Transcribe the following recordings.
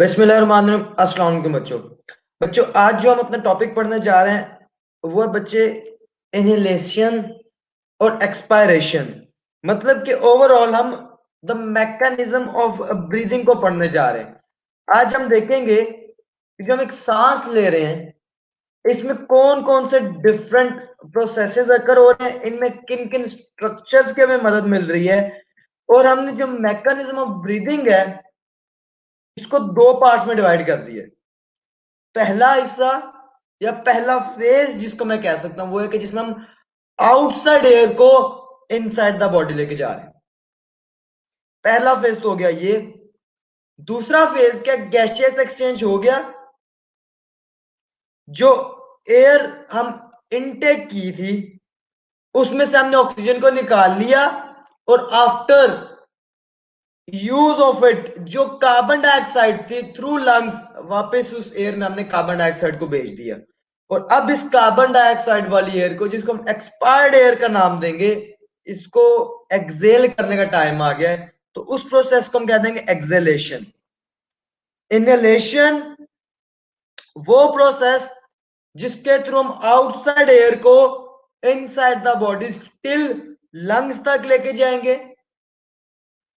बिस्मिल्लाहिर्रहमानिर्रहीम। अस्सलाम वालेकुम बच्चों। बच्चों आज जो हम अपना टॉपिक पढ़ने जा रहे हैं वो है बच्चे इनहेलेशन और एक्सपायरेशन। मतलब कि ओवरऑल हम द मैकेनिज्म ऑफ ब्रीदिंग को पढ़ने जा रहे हैं। आज हम देखेंगे कि जो हम एक सांस ले रहे हैं इसमें कौन कौन से डिफरेंट प्रोसेसेस अकर हो रहे हैं, इनमें किन किन स्ट्रक्चर्स की हमें मदद मिल रही है, और हमने जो मैकेनिज्म ऑफ ब्रीदिंग है इसको दो पार्ट्स में डिवाइड कर दिया है। पहला हिस्सा या पहला फेज जिसको मैं कह सकता हूं वो है कि जिसमें हम आउटसाइड एयर को इनसाइड द बॉडी लेके जा रहे हैं। पहला फेज तो हो गया ये। दूसरा फेज क्या, गैसियस एक्सचेंज हो गया। जो एयर हम इनटेक की थी उसमें से हमने ऑक्सीजन को निकाल लिया और आफ्टर यूज ऑफ इट जो कार्बन डाइऑक्साइड थी थ्रू लंग्स वापस उस एयर में हमने कार्बन डाइऑक्साइड को भेज दिया। और अब इस कार्बन डाइऑक्साइड वाली एयर को, जिसको हम एक्सपायर्ड एयर का नाम देंगे, इसको एक्सेल करने का टाइम आ गया है, तो उस प्रोसेस को हम कह देंगे एक्सेलेशन। इनहेलेशन वो प्रोसेस जिसके थ्रू हम आउटसाइड एयर को inside the body still lungs तक लेके जाएंगे।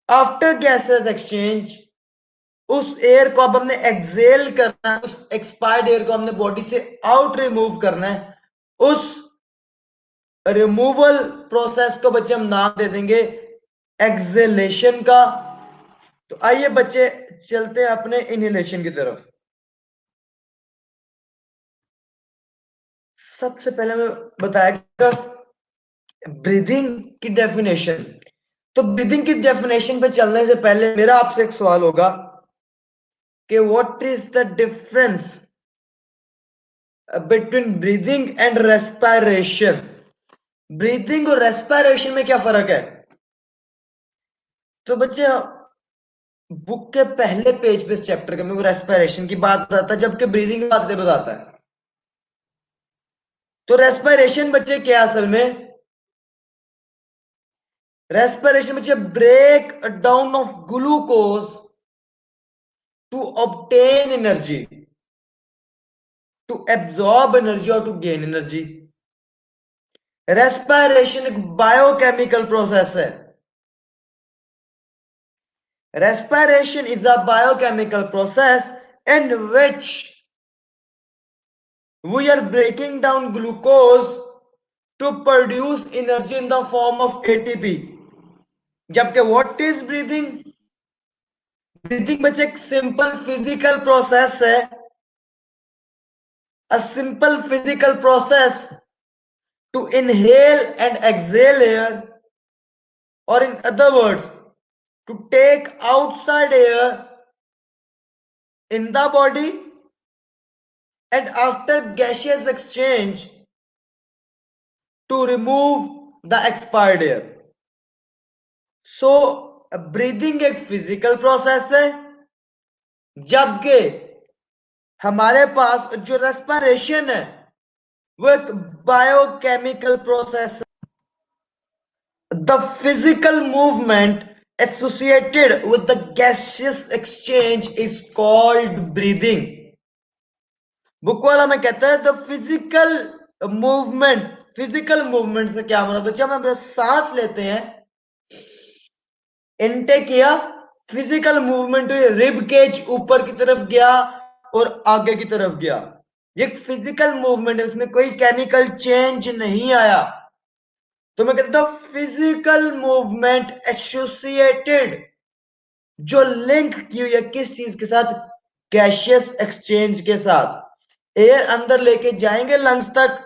आफ्टर गैसेस एक्सचेंज उस एयर को अब हमने एक्सेल करना है, उस एक्सपायर्ड एयर को हमने बॉडी से आउट रिमूव करना है। उस रिमूवल प्रोसेस को बच्चे हम नाम दे देंगे एक्सेलेशन का। तो आइए बच्चे चलते हैं अपने इनहेलेशन की तरफ। सबसे पहले मैं बताया ब्रीदिंग की डेफिनेशन। तो ब्रीदिंग की डेफिनेशन पे चलने से पहले मेरा आपसे एक सवाल होगा कि what is the difference between breathing and respiration. Breathing और रेस्पिरेशन में क्या फर्क है? तो बच्चे बुक के पहले पेज पे इस चैप्टर के में वो रेस्पिरेशन की बात बताता है, जबकि ब्रीदिंग की बात नहीं बताता है। तो रेस्पिरेशन बच्चे क्या असल में, रेस्पिरेशन बच्चे break down of glucose to obtain energy, to absorb energy और टू गेन एनर्जी। रेस्पिरेशन एक बायोकेमिकल प्रोसेस है। Respiration is a biochemical process in which we are breaking down glucose to produce energy in the form of ATP. जबकि what is breathing? Breathing बच्चे एक simple physical process है, a simple physical process to inhale and exhale air, or in other words, to take outside air in the body and after gaseous exchange to remove the expired air. So breathing एक physical process है, जबकि हमारे पास जो respiration है वो एक biochemical process है। The physical movement associated with the gaseous exchange is called breathing. Book वाला में कहता है the physical movement. Physical movement से क्या मतलब, जब हम सांस लेते हैं, इनटेक किया, फिजिकल मूवमेंट हुई, रिब केज ऊपर की तरफ गया और आगे की तरफ गया, ये फिजिकल मूवमेंट है, उसमें कोई केमिकल चेंज नहीं आया। तो मैं कहता हूं फिजिकल मूवमेंट एसोसिएटेड, जो लिंक की हुई है किस चीज के साथ, गैसियस एक्सचेंज के साथ। एयर अंदर लेके जाएंगे लंग्स तक,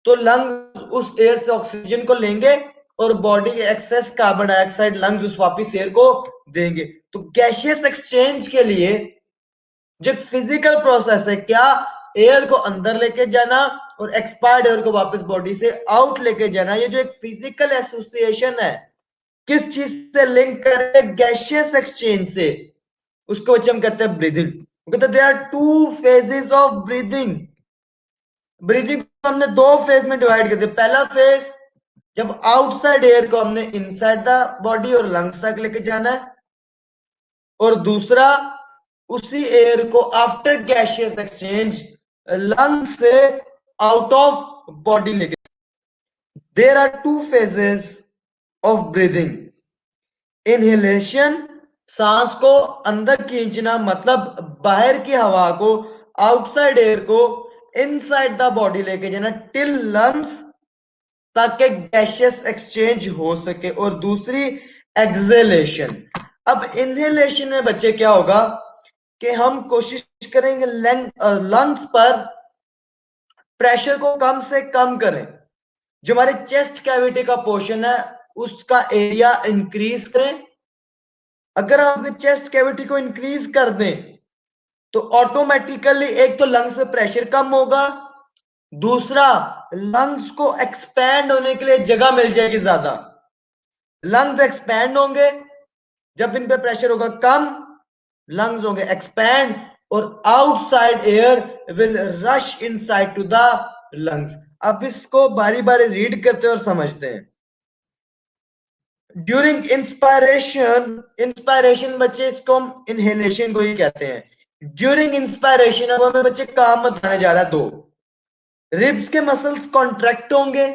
तो लंग उस एयर से ऑक्सीजन को लेंगे और बॉडी के एक्सेस कार्बन डाइऑक्साइड लंग्स उस वापिस एयर को देंगे। तो गैसियस एक्सचेंज के लिए जो फिजिकल प्रोसेस है, क्या एयर को अंदर लेके जाना और एक्सपायर्ड एयर को वापस बॉडी से आउट लेके जाना, ये जो एक फिजिकल एसोसिएशन है किस चीज से लिंक करते हैं, गैसियस एक्सचेंज से, उसको हम कहते हैं ब्रीदिंग। कहते हैं there are two phases of breathing. Breathing को हमने दो फेज में डिवाइड कर दिया। पहला फेज जब आउटसाइड एयर को हमने इनसाइड द बॉडी और लंग्स तक लेके जाना है, और दूसरा उसी एयर को आफ्टर गैशियस एक्सचेंज लंग से आउट ऑफ बॉडी लेके। There are two phases of breathing. Inhalation, सांस को अंदर खींचना, मतलब बाहर की हवा को, आउटसाइड एयर को इनसाइड द बॉडी लेके जाना टिल लंग्स, ताकि गैशियस एक्सचेंज हो सके। और दूसरी एक्सेलेशन। अब इनहेलेशन में बच्चे क्या होगा कि हम कोशिश करेंगे लंग्स पर प्रेशर को कम से कम करें। जो हमारे चेस्ट कैविटी का पोर्शन है उसका एरिया इंक्रीज करें। अगर आप अपने चेस्ट कैविटी को इंक्रीज कर दें तो ऑटोमेटिकली एक तो लंग्स में प्रेशर कम होगा, दूसरा लंग्स को एक्सपैंड होने के लिए जगह मिल जाएगी ज्यादा। लंग्स एक्सपैंड होंगे जब इन पे प्रेशर होगा कम, लंग्स होंगे एक्सपैंड और outside air will rush inside to the lungs. अब इसको बारी बारी रीड करते हैं और समझते हैं। ड्यूरिंग इंस्पायरेशन, इंस्पायरेशन बच्चे इसको हम इनहेलेशन को ही कहते हैं। ड्यूरिंग इंस्पायरेशन अब हमें बच्चे काम बताने जा रहा है दो। रिब्स के मसल्स कॉन्ट्रैक्ट होंगे,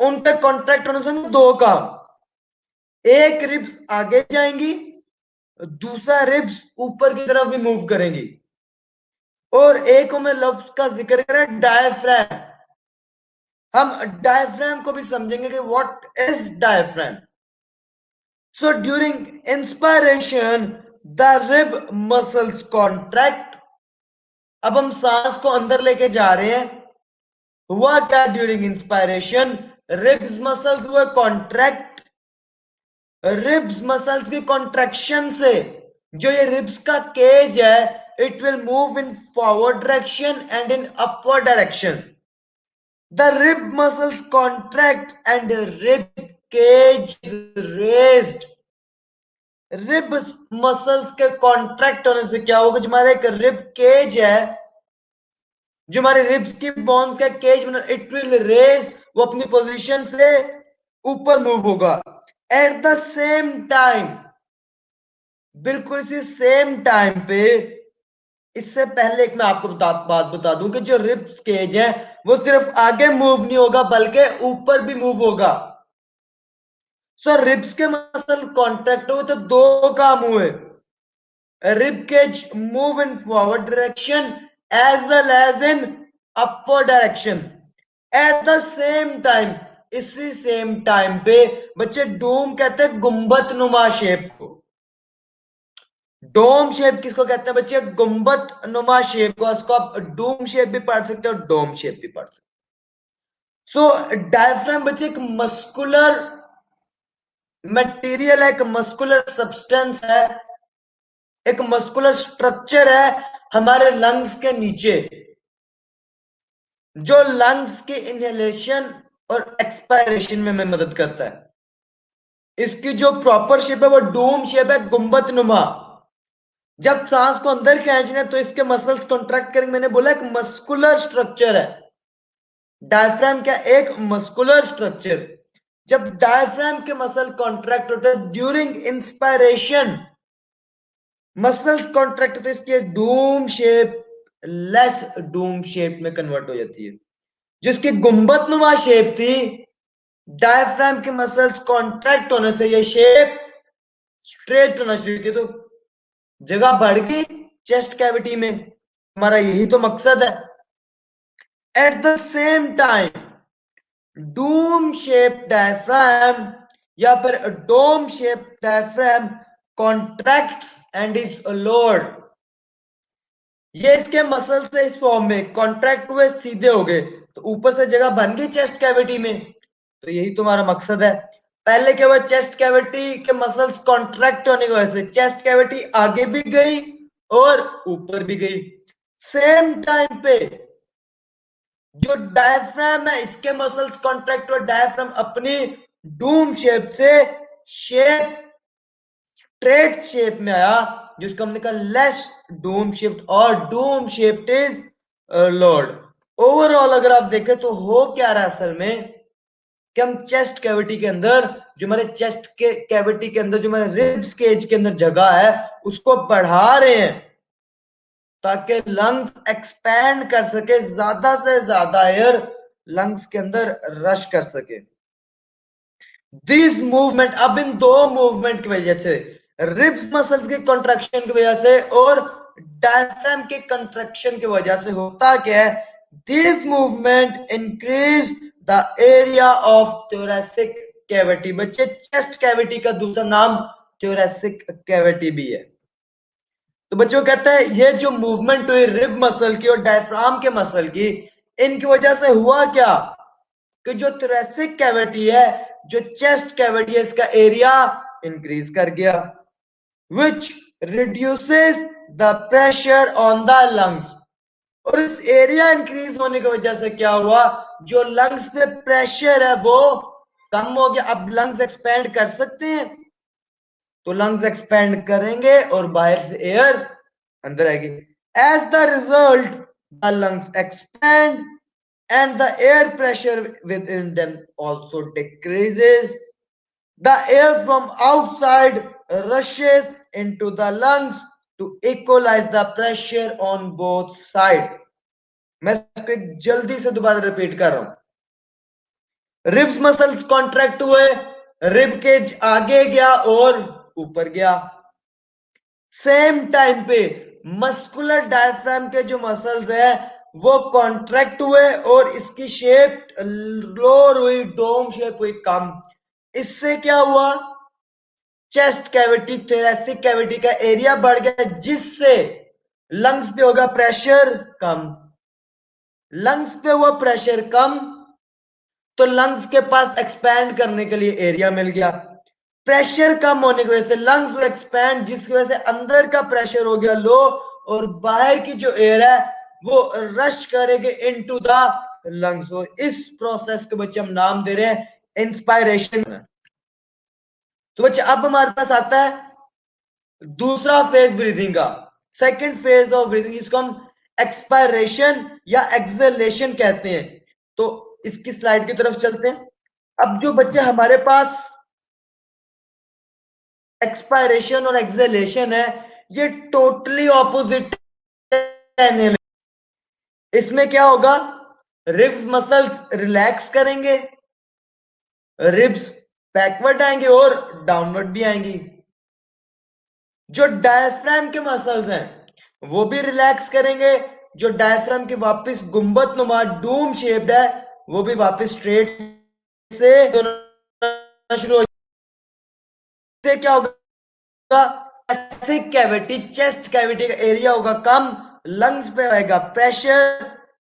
उनका कॉन्ट्रैक्ट होने से दो काम। एक रिब्स आगे जाएंगी, दूसरा रिब्स ऊपर की तरफ भी मूव करेंगी। और एक हमें लफ्ज का जिक्र करा डायफ्राम। हम डायफ्राम को भी समझेंगे कि what is diaphragm. So during inspiration, the rib muscles contract. अब हम सांस को अंदर लेके जा रहे हैं, हुआ क्या ड्यूरिंग इंस्पायरेशन? रिब्स मसल्स हुए कॉन्ट्रैक्ट। रिब्स मसल्स की कॉन्ट्रैक्शन से जो ये रिब्स का केज है, it will move in forward direction and in upward direction. The rib muscles contract and rib cage raised. Rib muscles के कॉन्ट्रैक्ट होने से क्या होगा? जो हमारा एक रिब केज है, जो हमारे रिब्स की बोन्स का केज बना, इट विल रेज, वो अपनी पोजीशन से ऊपर मूव होगा। एट द सेम टाइम, बिल्कुल इसी सेम टाइम पे, इससे पहले एक मैं आपको बात बता दूं कि जो रिब्स केज है वो सिर्फ आगे मूव नहीं होगा बल्कि ऊपर भी मूव होगा। सो रिब्स के मसल कॉन्ट्रैक्ट हुए तो दो काम हुए। Rib cage move in forward direction as well as in upward direction at the same time। इसी सेम टाइम पे बच्चे डोम कहते हैं गुंबद नुमा शेप को। डोम शेप किसको कहते हैं बच्चे? गुंबद नुमा शेप को। इसको आप डोम शेप भी पढ़ सकते हो, डोम शेप भी पढ़ सकते हो। सो डायफ्राम बच्चे एक मस्कुलर मटेरियल है, एक मस्कुलर सब्सटेंस है, एक मस्कुलर स्ट्रक्चर है हमारे लंग्स के नीचे, जो लंग्स की इनहेलेशन और एक्सपायरेशन में हमें मदद करता है। इसकी जो प्रॉपर शेप है वो डोम शेप है, गुंबद नुमा। जब सांस को अंदर खींचना है तो इसके मसल्स कॉन्ट्रैक्ट करेंगे। मैंने बोला एक मस्कुलर स्ट्रक्चर है डायफ्राम, क्या एक मस्कुलर स्ट्रक्चर। जब डायफ्राम के मसल कॉन्ट्रैक्ट होते हैं ड्यूरिंग इंस्पायरेशन, मसल्स कॉन्ट्रैक्ट होते हैं, इसकी Doom shape less Doom shape में कन्वर्ट हो जाती है। जिसकी गुंबद नुमा शेप थी, डायफ्राम के मसल्स कॉन्ट्रैक्ट होने से ये शेप स्ट्रेट होना शुरू की, तो जगह बढ़ गई चेस्ट कैविटी में। हमारा यही तो मकसद है। At the same time dome shape diaphragm या फिर dome shape diaphragm contracts and is lowered. ये इसके मसल से इस फॉर्म में कॉन्ट्रैक्ट हुए, सीधे हो गए, तो ऊपर से जगह बन गई चेस्ट कैविटी में। तो यही तुम्हारा मकसद है। पहले क्या हुआ? चेस्ट कैविटी के मसल्स कॉन्ट्रैक्ट होने की वजह से चेस्ट कैविटी आगे भी गई और ऊपर भी गई। सेम टाइम पे जो डायफ्राम है इसके मसल्स कॉन्ट्रैक्ट और डायफ्राम अपनी डूम शेप से शेप स्ट्रेट शेप में आया, जिसको हमने कहा लेस डूम शेप्ड और Doom shaped is Lord. Overall अगर आप देखें तो हो क्या रहा है असल में कि हम चेस्ट कैविटी के अंदर, जो हमारे चेस्ट के कैविटी के अंदर जो हमारे रिब्स केज के अंदर जगह है उसको बढ़ा रहे हैं। ताकि लंग्स एक्सपैंड कर सके, ज्यादा से ज्यादा एयर लंग्स के अंदर रश कर सके। दिस मूवमेंट, अब इन दो मूवमेंट की वजह से, रिब्स मसल्स के कॉन्ट्रैक्शन की वजह से और डायफ्राम के कंट्रैक्शन की वजह से होता क्या है, this movement increase the area of thoracic cavity. बच्चे, चेस्ट कैविटी का दूसरा नाम थोरैसिक कैविटी भी है। तो बच्चों कहते हैं ये जो मूवमेंट हुई रिब मसल की और डायफ्राम के मसल की, इनकी वजह से हुआ क्या कि जो थोरैसिक कैविटी है, जो चेस्ट कैविटी है, इसका एरिया इंक्रीज कर गया, which reduces the pressure on the lungs। और इस एरिया इंक्रीज होने की वजह से क्या हुआ, जो लंग्स पे प्रेशर है वो कम हो गया। अब लंग्स एक्सपैंड कर सकते हैं, तो लंग्स एक्सपैंड करेंगे और बाहर से एयर अंदर आएगी। As the result the lungs expand and the air pressure within them also decreases। The air from outside rushes into the lungs to equalize the pressure on both sides। मैं इसको जल्दी से दोबारा रिपीट कर रहा हूं। रिब्स मसल्स कॉन्ट्रैक्ट हुए, rib cage आगे गया और ऊपर गया। सेम टाइम पे मस्कुलर डायफ्राम के जो मसल्स है वो कॉन्ट्रैक्ट हुए और इसकी शेप लोअर हुई, डोम शेप हुई कम। इससे क्या हुआ, चेस्ट कैविटी, थोरैसिक कैविटी का एरिया बढ़ गया, जिससे लंग्स पे होगा प्रेशर कम। लंग्स पे हुआ प्रेशर कम तो लंग्स के पास एक्सपैंड करने के लिए एरिया मिल गया। प्रेशर कम होने की वजह से लंग्स एक्सपैंड, जिसकी वजह से अंदर का प्रेशर हो गया लो और बाहर की जो एयर है वो रश करेगी इनटू द लंग्स। और इस प्रोसेस के बच्चे हम नाम दे रहे हैं इंस्पायरेशन। तो बच्चे अब हमारे पास आता है दूसरा फेज ब्रीदिंग का, सेकंड फेज ऑफ ब्रीदिंग, जिसको हम एक्सपायरेशन या एक्सलेशन कहते हैं। तो इसकी स्लाइड की तरफ चलते हैं। अब जो बच्चे हमारे पास एक्सपायरेशन और एक्सलेशन है, ये टोटली ऑपोजिट है। इसमें क्या होगा, रिब्स मसल्स रिलैक्स करेंगे, रिब्स बैकवर्ड आएंगे और डाउनवर्ड भी आएंगी। जो डायफ्राम के मसल्स हैं वो भी रिलैक्स करेंगे, जो डायफ्राम की वापस गुंबद नुमा डूम शेप्ड है वो भी वापस स्ट्रेट से शुरू हो। से क्या होगा, थोरैसिक कैविटी, चेस्ट कैविटी का एरिया होगा कम, लंग्स पे आएगा प्रेशर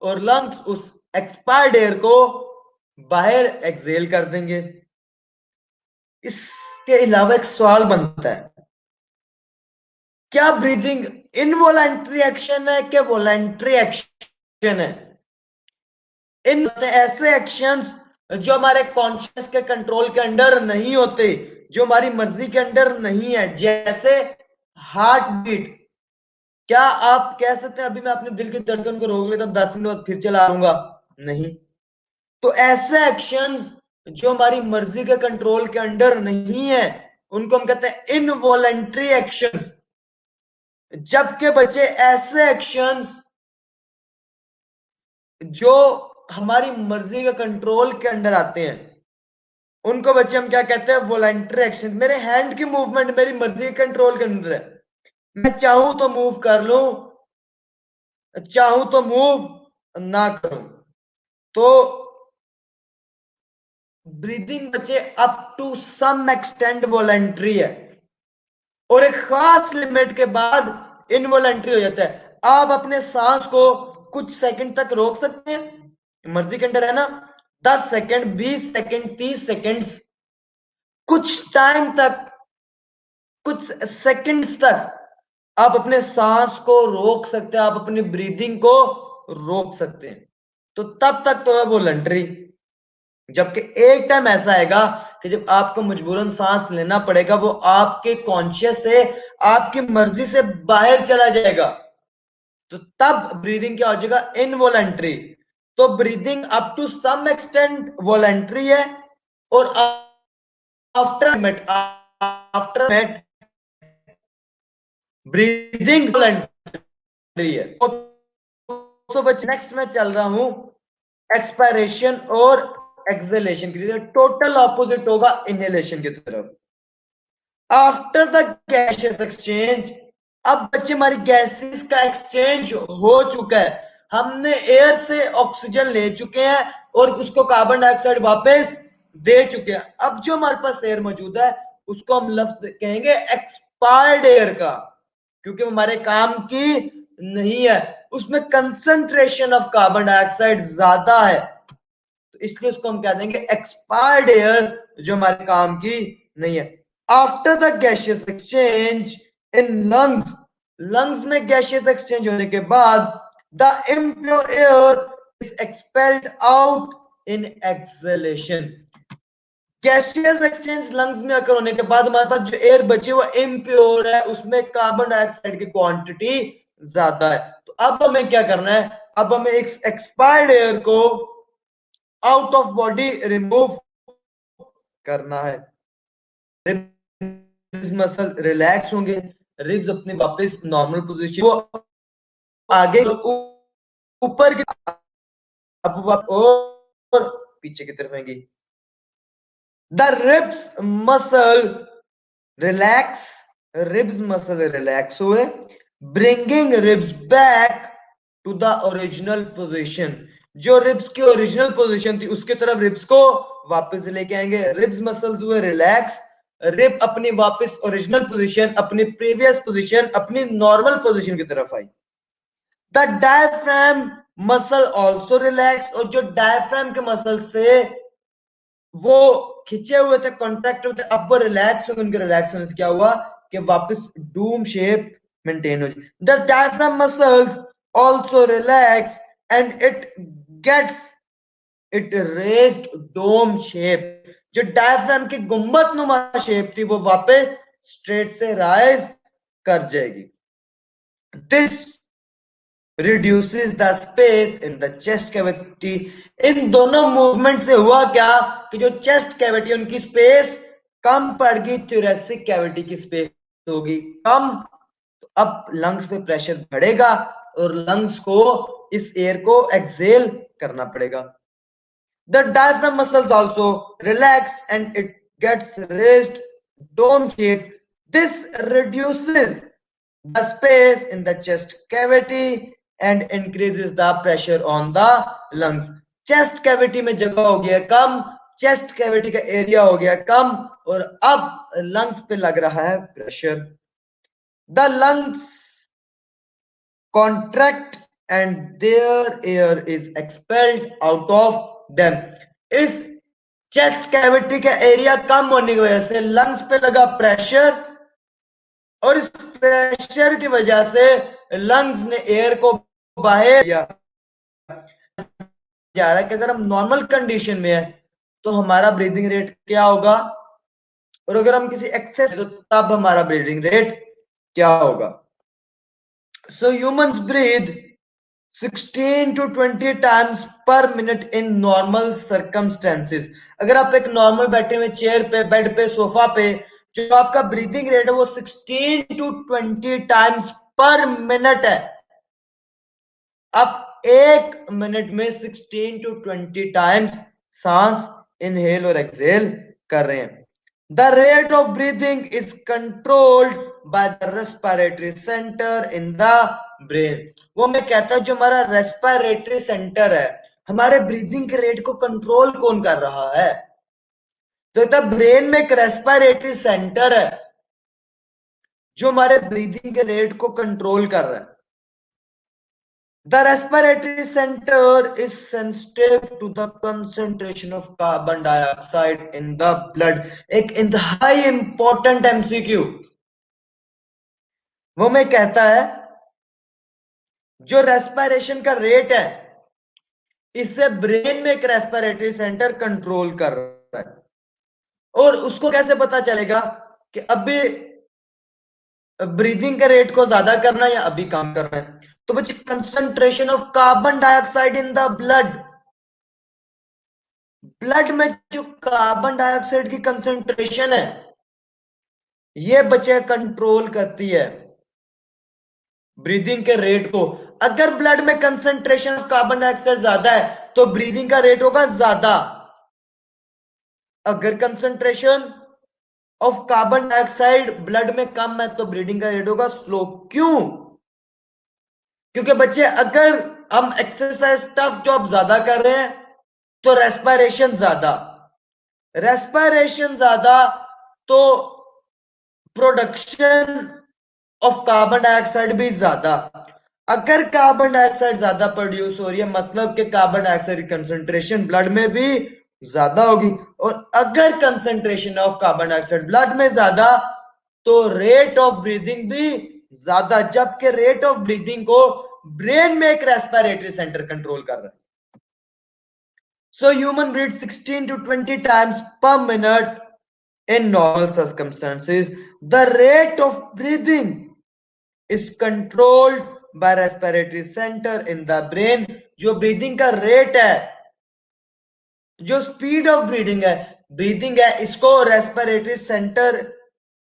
और लंग्स उस एक्सपायर्ड एयर को बाहर एक्सेल कर देंगे। इसके अलावा एक सवाल बनता है, क्या ब्रीदिंग इनवॉलंटरी एक्शन है क्या वॉलंटरी एक्शन है? इन ऐसे एक्शंस जो हमारे कॉन्शियस के कंट्रोल के अंडर नहीं होते, जो हमारी मर्जी के अंडर नहीं है, जैसे हार्ट बीट। क्या आप कह सकते हैं अभी मैं अपने दिल की धड़कन को रोक लेता हूं, 10 मिनट बाद फिर चला लूंगा? नहीं। तो ऐसे एक्शंस जो हमारी मर्जी के कंट्रोल के अंडर नहीं है उनको हम कहते हैं इनवॉलंटरी एक्शन। जबकि बच्चे ऐसे एक्शंस जो हमारी मर्जी के कंट्रोल के अंडर आते हैं उनको बच्चे हम क्या कहते हैं, वॉलंटरी एक्शन। मेरे हैंड की मूवमेंट मेरी मर्जी के कंट्रोल के अंदर है, मैं चाहूं तो मूव कर लूं, चाहूं तो मूव ना करूं। तो ब्रीदिंग बच्चे up to some extent voluntary है और एक खास लिमिट के बाद इनवॉलंटरी हो जाता है। आप अपने सांस को कुछ सेकंड तक रोक सकते हैं, मर्जी के अंदर है ना, 10 सेकंड, 20 सेकंड, 30 सेकंड, कुछ टाइम तक, कुछ सेकंड्स तक आप अपने सांस को रोक सकते हैं, आप अपनी ब्रीदिंग को रोक सकते हैं। तो तब तक तो है वॉलंटरी। जबकि एक टाइम ऐसा आएगा कि जब आपको मजबूरन सांस लेना पड़ेगा, वो आपके कॉन्शियस से, आपकी मर्जी से बाहर चला जाएगा, तो तब ब्रीदिंग क्या हो जाएगा, इनवॉलंटरी। तो breathing up to some extent voluntary है और आफ्टर ब्रीदिंग वॉलंटरी। रही है। तो बच्चे नेक्स्ट में चल रहा हूं एक्सपायरेशन और एक्सलेशन की तरफ, टोटल ऑपोजिट होगा इनहेलेशन की तरफ। आफ्टर द गैसेस एक्सचेंज, अब बच्चे हमारी गैसेस का एक्सचेंज हो चुका है, हमने एयर से ऑक्सीजन ले चुके हैं और उसको कार्बन डाइऑक्साइड वापस दे चुके हैं। अब जो हमारे पास एयर मौजूद है उसको हम लफ्ज कहेंगे एक्सपायर्ड एयर का, क्योंकि हमारे काम की नहीं है, उसमें कंसंट्रेशन ऑफ कार्बन डाइऑक्साइड ज्यादा है, तो इसलिए उसको हम कह देंगे एक्सपायर्ड एयर, जो हमारे काम की नहीं है। After the gaseous exchange in lungs, lungs में गैशियस एक्सचेंज होने के बाद the impure air is expelled out in acceleration. Gaseous exchange lungs में अकर होने के बाद हमारे पास जो एयर बची वो इम्प्योर है, उसमें कार्बन डाइऑक्साइड की क्वांटिटी ज्यादा है। तो अब हमें क्या करना है, अब हमें एक एक्सपायर्ड एयर को आउट ऑफ बॉडी रिमूव करना है। रिब्स मसल रिलैक्स होंगे, रिब्स अपनी वापस नॉर्मल पोजीशन, वो आगे ऊपर की और पीछे की तरफ आएंगी। The ribs muscle relax, ribs muscle relax हुए, bringing ribs back to the original position, जो रिब्स की ओरिजिनल पोजीशन थी उसके तरफ रिब्स को वापस लेके आएंगे। रिब्स मसल्स हुए रिलैक्स, रिब अपनी वापस ओरिजिनल पोजीशन, अपनी प्रीवियस पोजीशन, अपनी नॉर्मल पोजीशन की तरफ आई। The diaphragm muscle also relax, और जो डायफ्राम के मसल से वो खिंचे हुए थे, कॉन्ट्रैक्ट हुए थे, अब वो रिलैक्स होंगे, उनके रिलैक्स होने से क्या हुआ कि वापस डूम शेप मेंटेन हो जाए। The diaphragm muscles also relax and it gets it raised dome shape, जो डायफ्राम की गुंबद नुमा शेप थी वो वापस स्ट्रेट से राइज कर जाएगी। This reduces the space in the chest cavity। इन दोनों मूवमेंट से हुआ क्या कि जो चेस्ट कैविटी उनकी स्पेस कम पड़ गई, थोरेसिक कैविटी की स्पेस होगी कम, तो अब लंग्स पे प्रेशर बढ़ेगा और लंग्स को इस एयर को एक्सेल करना पड़ेगा। The diaphragm muscles also relax and it gets raised dome shape. This reduces the space in the chest cavity and increases the pressure on the lungs। chest cavity में जगह हो गया कम, chest cavity का area हो गया कम, और अब lungs पे लग रहा है pressure. The lungs contract and their air is expelled out of them। इस चेस्ट कैविटी का एरिया कम होने की वजह से लंग्स पे लगा प्रेशर, और इस प्रेशर की वजह से लंग्स ने एयर को बाहर किया जा रहा है कि अगर हम नॉर्मल कंडीशन में है तो हमारा ब्रीदिंग रेट क्या होगा, और अगर हम किसी एक्सेस तो तब हमारा ब्रीदिंग रेट क्या होगा। So humans breathe 16 to 20 times per minute in normal circumstances। अगर आप एक नॉर्मल बैठे हुए चेयर पे, बेड पे, सोफा पे, जो आपका ब्रीदिंग रेट है वो 16 to 20 टाइम्स पर मिनट है। आप एक मिनट में 16 to 20 टाइम्स सांस इनहेल और एक्सहेल कर रहे हैं। The rate of breathing is controlled by the respiratory centre in the brain. वो मैं कहता हूं जो हमारा रेस्पिरेटरी सेंटर है, हमारे ब्रीदिंग के रेट को कंट्रोल कौन कर रहा है, तो ब्रेन में एक रेस्पिरेटरी सेंटर है जो हमारे ब्रीदिंग के रेट को कंट्रोल कर रहा है। The respiratory center is sensitive to the concentration of carbon dioxide in the blood। एक इंतहाई इंपॉर्टेंट एमसीक्यू, वो मैं कहता है जो रेस्पिरेशन का रेट है इससे ब्रेन में एक रेस्पिरेटरी सेंटर कंट्रोल कर रहा है, और उसको कैसे पता चलेगा कि अभी ब्रीदिंग के रेट को ज्यादा करना है या अभी कम करना है। तो बच्चे concentration of carbon dioxide in the blood, blood में जो कार्बन डाइऑक्साइड की कंसंट्रेशन है ये बच्चे कंट्रोल करती है ब्रीदिंग के रेट को। अगर ब्लड में कंसंट्रेशन ऑफ कार्बन डाइऑक्साइड ज्यादा है तो ब्रीदिंग का रेट होगा ज्यादा। अगर concentration of carbon dioxide blood में कम है तो ब्रीदिंग का रेट होगा स्लो। क्यों? क्योंकि बच्चे अगर हम एक्सरसाइज टफ जॉब ज्यादा कर रहे हैं तो रेस्पिरेशन ज्यादा, रेस्पिरेशन ज्यादा तो प्रोडक्शन ऑफ कार्बन डाइऑक्साइड भी ज्यादा। अगर कार्बन डाइऑक्साइड ज्यादा प्रोड्यूस हो रही है मतलब कि कार्बन डाइऑक्साइड की कंसंट्रेशन ब्लड में भी ज्यादा होगी। और अगर concentration of carbon dioxide blood में ज्यादा तो रेट ऑफ ब्रीदिंग भी ज्यादा, जबकि रेट ऑफ ब्रीदिंग को ब्रेन में एक रेस्पिरेटरी सेंटर कंट्रोल कर रहा है। So human breathe 16 to 20 times per minute in normal circumstances. The rate of breathing is controlled by respiratory center in the brain. जो ब्रीदिंग का रेट है, जो स्पीड ऑफ ब्रीदिंग है इसको रेस्पिरेटरी सेंटर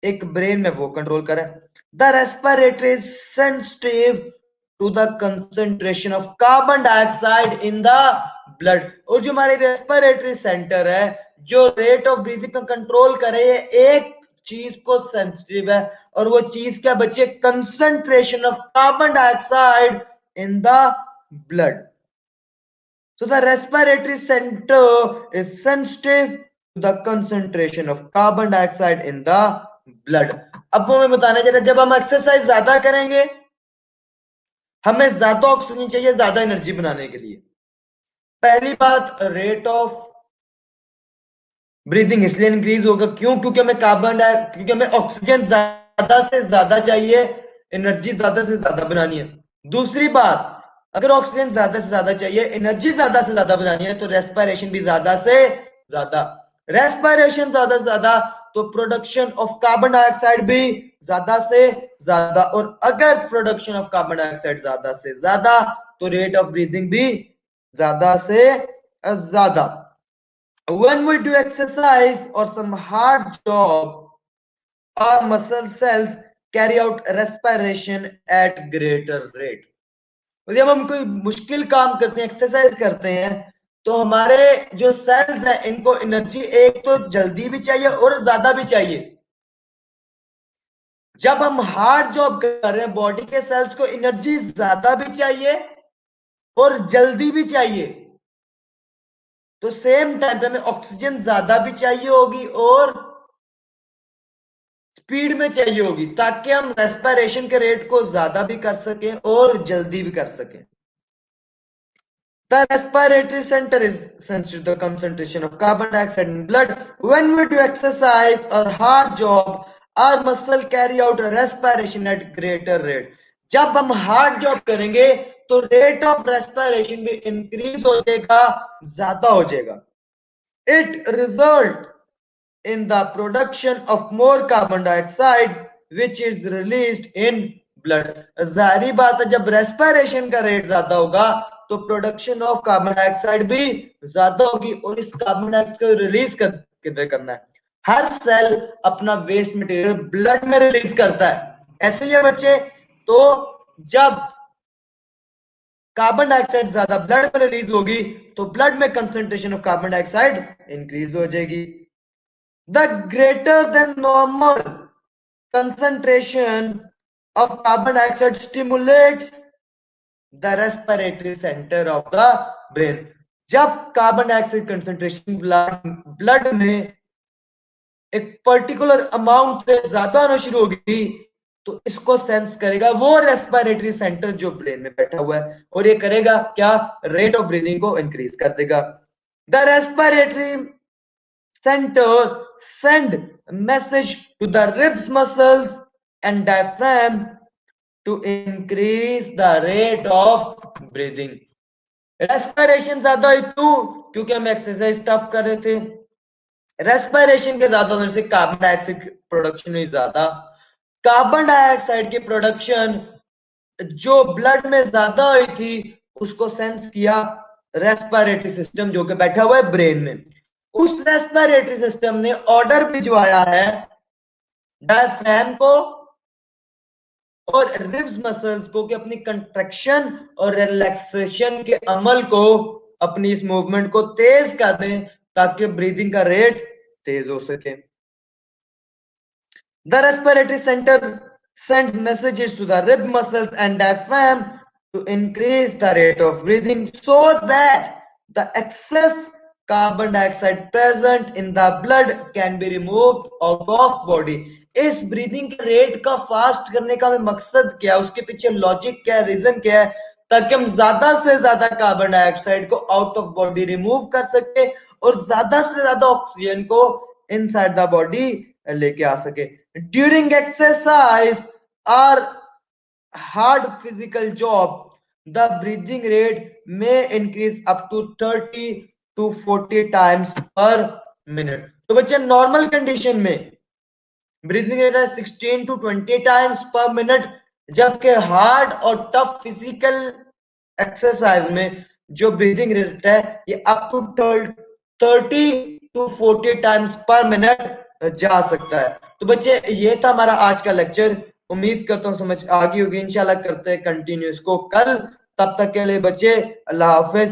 एक ब्रेन में वो कंट्रोल करे। The respiratory sensitive to the concentration of carbon dioxide in the blood. और जो हमारे रेस्पिरेटरी सेंटर है जो रेट ऑफ ब्रीदिंग का कंट्रोल करे, एक चीज को सेंसिटिव है और वो चीज क्या बच्चे? Concentration of carbon dioxide in the blood. So the respiratory center is sensitive to the concentration of carbon dioxide in the blood. अब वो मैं बताने जा रहा, जब हम एक्सरसाइज ज्यादा करेंगे हमें ज्यादा ऑक्सीजन चाहिए ज्यादा एनर्जी बनाने के लिए। पहली बात, रेट ऑफ ब्रीदिंग इसलिए इंक्रीज होगा क्यों? क्योंकि हमें ऑक्सीजन ज्यादा से ज्यादा चाहिए, एनर्जी ज्यादा से ज्यादा बनानी है। दूसरी बात, अगर ऑक्सीजन ज्यादा से ज्यादा चाहिए, एनर्जी ज्यादा से ज्यादा बनानी है तो रेस्पिरेशन भी ज्यादा से ज्यादा। रेस्पिरेशन ज्यादा से ज्यादा तो प्रोडक्शन ऑफ कार्बन डाइऑक्साइड भी ज्यादा से ज्यादा। और अगर प्रोडक्शन ऑफ कार्बन डाइऑक्साइड ज्यादा से ज्यादा तो रेट ऑफ ब्रीदिंग भी ज्यादा से ज्यादा। When we do exercise or some hard job, our muscle cells carry out respiration at greater rate. जब हम कोई मुश्किल काम करते हैं, एक्सरसाइज करते हैं, तो हमारे जो सेल्स हैं इनको एनर्जी एक तो जल्दी भी चाहिए और ज्यादा भी चाहिए। जब हम हार्ड जॉब कर रहे हैं बॉडी के सेल्स को एनर्जी ज्यादा भी चाहिए और जल्दी भी चाहिए, तो सेम टाइम पे हमें ऑक्सीजन ज्यादा भी चाहिए होगी और स्पीड में चाहिए होगी ताकि हम रेस्पिरेशन के रेट को ज्यादा भी कर सकें और जल्दी भी कर सकें। The respiratory center is sensitive to the concentration of carbon dioxide in blood. When we do exercise or hard job, our muscle carry out a respiration at greater rate. जब हम हार्ड जॉब करेंगे तो rate of respiration भी increase हो जाएगा, ज्यादा हो जाएगा। It result in the production of more carbon dioxide which is released in blood. जाहिर बात है जब रेस्पिरेशन का रेट ज्यादा होगा तो प्रोडक्शन ऑफ कार्बन डाइऑक्साइड भी ज्यादा होगी और इस कार्बन डाइऑक्साइड को रिलीज किधर करना है? हर सेल अपना वेस्ट मटेरियल ब्लड में रिलीज करता है। ऐसे ही बच्चे, तो जब कार्बन डाइऑक्साइड ज्यादा ब्लड में रिलीज होगी तो ब्लड में concentration of carbon dioxide increase हो जाएगी। The greater than normal concentration of carbon dioxide stimulates the respiratory center of the brain. जब कार्बन डाइऑक्साइड कंसंट्रेशन ब्लड में एक पर्टिकुलर अमाउंट से ज्यादा होना शुरू होगी तो इसको सेंस करेगा वो रेस्पिरेटरी सेंटर जो ब्रेन में बैठा हुआ है और ये करेगा क्या? रेट ऑफ ब्रीदिंग को इंक्रीज कर देगा। The respiratory center send message to the ribs muscles and diaphragm to increase the rate of breathing. Respiration ज्यादा हुई क्यों? क्योंकि हम एक्सरसाइज टफ कर रहे थे। रेस्पिरेशन के ज्यादा होने से कार्बन डाइऑक्साइड प्रोडक्शन हुई ज्यादा। कार्बन डाइऑक्साइड की प्रोडक्शन जो ब्लड में ज्यादा हुई थी उसको सेंस किया रेस्पिरेटरी सिस्टम जो कि बैठा हुआ है ब्रेन में। उस रेस्पिरेटरी सिस्टम ने ऑर्डर भिजवाया है डायफ्राम को और रिब्स मसल्स को कि अपनी कंट्रैक्शन और रिलैक्सेशन के अमल को, अपनी इस मूवमेंट को तेज कर दें ताकि ब्रीदिंग का रेट तेज हो सके। The respiratory center sends messages to the rib muscles and diaphragm to increase the rate of breathing so that the excess carbon dioxide present in the blood can be removed out of body। इस breathing के rate का fast करने का मकसद क्या है, उसके पीछे लॉजिक क्या है, रीजन क्या है, ताकि हम ज्यादा से ज्यादा कार्बन डाइऑक्साइड को आउट ऑफ बॉडी रिमूव कर सके और ज्यादा से ज्यादा ऑक्सीजन को इनसाइड द बॉडी लेके आ सके। ड्यूरिंग एक्सरसाइज और hard physical job, the breathing rate may increase up to 30 to 40 times per minute। तो बच्चे नॉर्मल कंडीशन में ब्रीदिंग रेट है 16 to 20 टाइम्स पर मिनट, जबकि हार्ड और टफ फिजिकल एक्सरसाइज में जो ब्रीदिंग रेट है ये up to 30 to 40 times per minute जा सकता है। तो बच्चे ये था हमारा आज का लेक्चर, उम्मीद करता हूँ समझ आ गई होगी। इंशाल्लाह करते हैं कंटिन्यू इसको कल, तब तक के लिए बच्चे अल्लाह हाफिज।